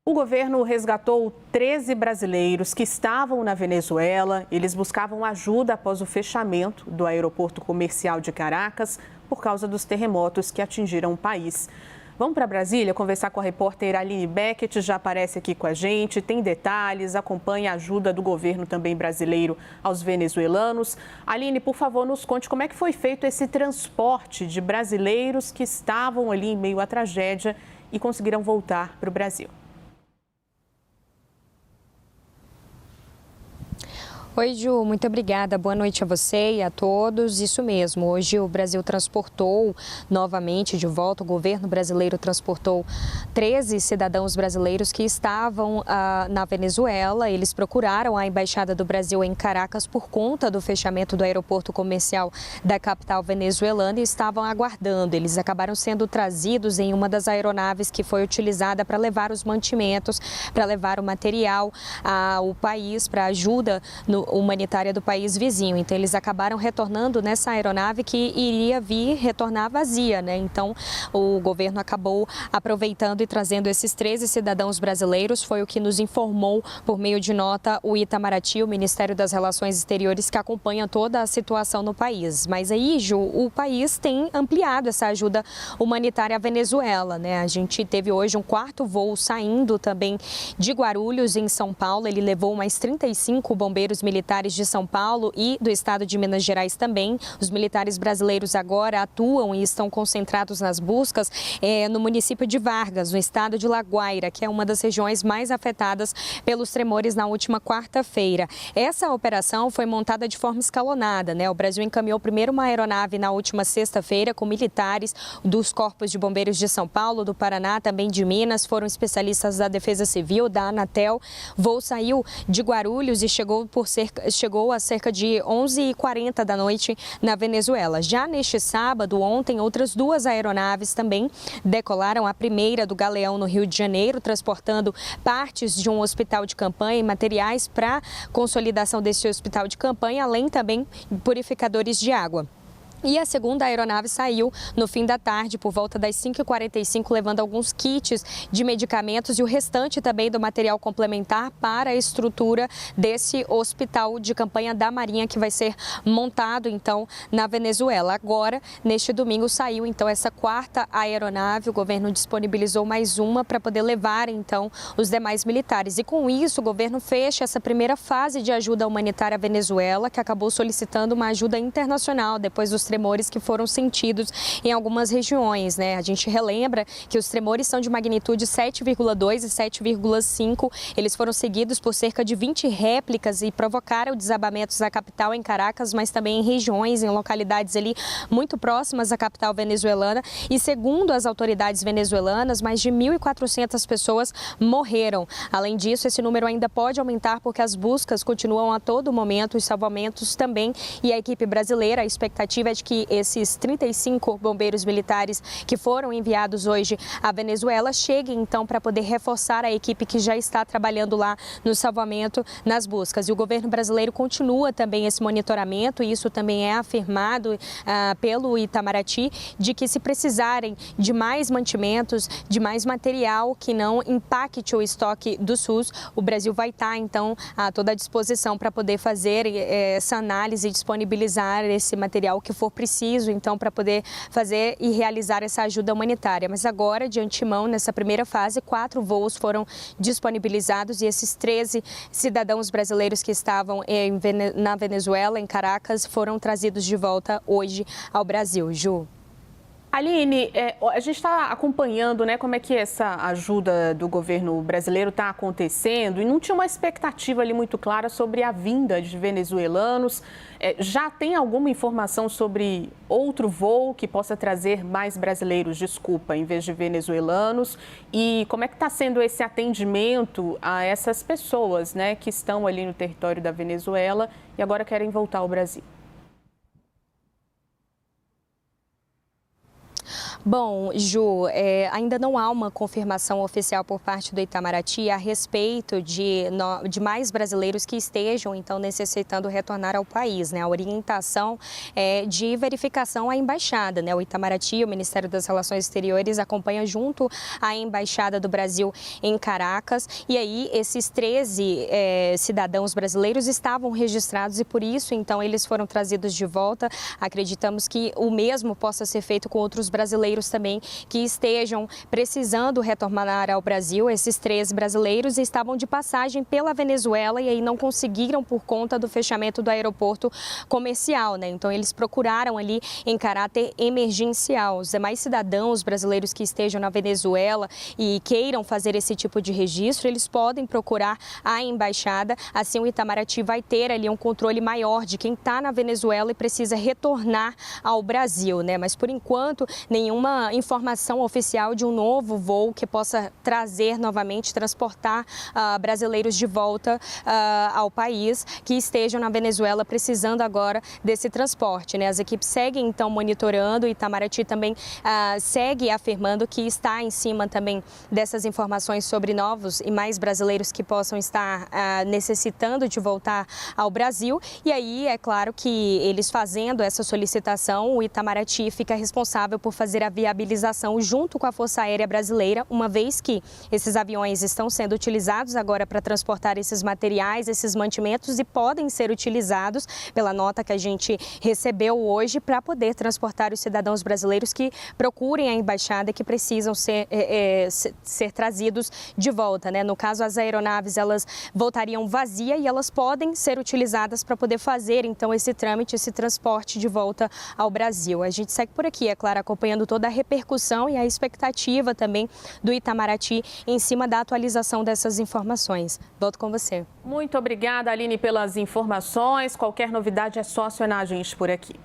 O governo resgatou 13 brasileiros que estavam na Venezuela. Eles buscavam ajuda após o fechamento do aeroporto comercial de Caracas por causa dos terremotos que atingiram o país. Vamos para Brasília conversar com a repórter Aline Beckett, já aparece aqui com a gente, tem detalhes, acompanha a ajuda do governo também brasileiro aos venezuelanos. Aline, por favor, nos conte como é que foi feito esse transporte de brasileiros que estavam ali em meio à tragédia e conseguiram voltar para o Brasil. Oi, Ju, muito obrigada. Boa noite a você e a todos. Isso mesmo, hoje o Brasil transportou novamente de volta, o governo brasileiro transportou 13 cidadãos brasileiros que estavam na Venezuela. Eles procuraram a Embaixada do Brasil em Caracas por conta do fechamento do aeroporto comercial da capital venezuelana e estavam aguardando. Eles acabaram sendo trazidos em uma das aeronaves que foi utilizada para levar os mantimentos, para levar o material ao país, para ajuda humanitária do país vizinho. Então, eles acabaram retornando nessa aeronave que iria retornar vazia, né? Então, o governo acabou aproveitando e trazendo esses 13 cidadãos brasileiros. Foi o que nos informou por meio de nota o Itamaraty, o Ministério das Relações Exteriores, que acompanha toda a situação no país. Mas aí, Ju, o país tem ampliado essa ajuda humanitária à Venezuela, né? A gente teve hoje um quarto voo saindo também de Guarulhos, em São Paulo. Ele levou mais 35 bombeiros militares de São Paulo e do estado de Minas Gerais também. Os militares brasileiros agora atuam e estão concentrados nas buscas no município de Vargas, no estado de La Guaira, que é uma das regiões mais afetadas pelos tremores na última quarta-feira. Essa operação foi montada de forma escalonada, né? O Brasil encaminhou primeiro uma aeronave na última sexta-feira com militares dos Corpos de Bombeiros de São Paulo, do Paraná, também de Minas, foram especialistas da Defesa Civil, da Anatel. O voo saiu de Guarulhos e chegou a cerca de 11h40 da noite na Venezuela. Já neste sábado, ontem, outras duas aeronaves também decolaram. A primeira do Galeão, no Rio de Janeiro, transportando partes de um hospital de campanha e materiais para consolidação desse hospital de campanha, além também de purificadores de água. E a segunda aeronave saiu no fim da tarde, por volta das 5h45, levando alguns kits de medicamentos e o restante também do material complementar para a estrutura desse hospital de campanha da Marinha que vai ser montado, então, na Venezuela. Agora, neste domingo, saiu, então, essa quarta aeronave. O governo disponibilizou mais uma para poder levar, então, os demais militares. E com isso, o governo fecha essa primeira fase de ajuda humanitária à Venezuela, que acabou solicitando uma ajuda internacional depois dos tremores que foram sentidos em algumas regiões, né? A gente relembra que os tremores são de magnitude 7,2 e 7,5. Eles foram seguidos por cerca de 20 réplicas e provocaram desabamentos na capital, em Caracas, mas também em regiões, em localidades ali muito próximas à capital venezuelana. E segundo as autoridades venezuelanas, mais de 1.400 pessoas morreram. Além disso, esse número ainda pode aumentar porque as buscas continuam a todo momento, os salvamentos também. E a equipe brasileira, a expectativa é de que esses 35 bombeiros militares que foram enviados hoje à Venezuela cheguem, então, para poder reforçar a equipe que já está trabalhando lá no salvamento, nas buscas. E o governo brasileiro continua também esse monitoramento, e isso também é afirmado pelo Itamaraty, de que se precisarem de mais mantimentos, de mais material que não impacte o estoque do SUS, o Brasil vai estar, então, a toda a disposição para poder fazer essa análise e disponibilizar esse material que for preciso, então, para poder fazer e realizar essa ajuda humanitária. Mas agora, de antemão, nessa primeira fase, 4 voos foram disponibilizados e esses 13 cidadãos brasileiros que estavam na Venezuela, em Caracas, foram trazidos de volta hoje ao Brasil. Ju. Aline, a gente está acompanhando, né, como é que essa ajuda do governo brasileiro está acontecendo e não tinha uma expectativa ali muito clara sobre a vinda de venezuelanos. Já tem alguma informação sobre outro voo que possa trazer mais brasileiros, em vez de venezuelanos? E como é que está sendo esse atendimento a essas pessoas, né, que estão ali no território da Venezuela e agora querem voltar ao Brasil? Bom, Ju, ainda não há uma confirmação oficial por parte do Itamaraty a respeito de mais brasileiros que estejam, então, necessitando retornar ao país, né? A orientação é de verificação à embaixada, né? O Itamaraty, o Ministério das Relações Exteriores, acompanha junto à Embaixada do Brasil em Caracas, e aí esses 13 cidadãos brasileiros estavam registrados e por isso, então, eles foram trazidos de volta. Acreditamos que o mesmo possa ser feito com outros brasileiros também que estejam precisando retornar ao Brasil. Esses 13 brasileiros estavam de passagem pela Venezuela e aí não conseguiram por conta do fechamento do aeroporto comercial, né? Então eles procuraram ali em caráter emergencial. Os demais cidadãos brasileiros que estejam na Venezuela e queiram fazer esse tipo de registro, eles podem procurar a embaixada. Assim o Itamaraty vai ter ali um controle maior de quem está na Venezuela e precisa retornar ao Brasil, né? Mas por enquanto nenhuma informação oficial de um novo voo que possa trazer novamente, transportar brasileiros de volta ao país que estejam na Venezuela precisando agora desse transporte, né? As equipes seguem então monitorando e Itamaraty também segue afirmando que está em cima também dessas informações sobre novos e mais brasileiros que possam estar necessitando de voltar ao Brasil. E aí é claro que eles fazendo essa solicitação, o Itamaraty fica responsável por fazer a viabilização junto com a Força Aérea Brasileira, uma vez que esses aviões estão sendo utilizados agora para transportar esses materiais, esses mantimentos e podem ser utilizados pela nota que a gente recebeu hoje para poder transportar os cidadãos brasileiros que procurem a embaixada e que precisam ser trazidos de volta, né? No caso, as aeronaves elas voltariam vazias e elas podem ser utilizadas para poder fazer então esse trâmite, esse transporte de volta ao Brasil. A gente segue por aqui, é claro, acompanhando toda a repercussão e a expectativa também do Itamaraty em cima da atualização dessas informações. Volto com você. Muito obrigada, Aline, pelas informações. Qualquer novidade é só acionar a gente por aqui.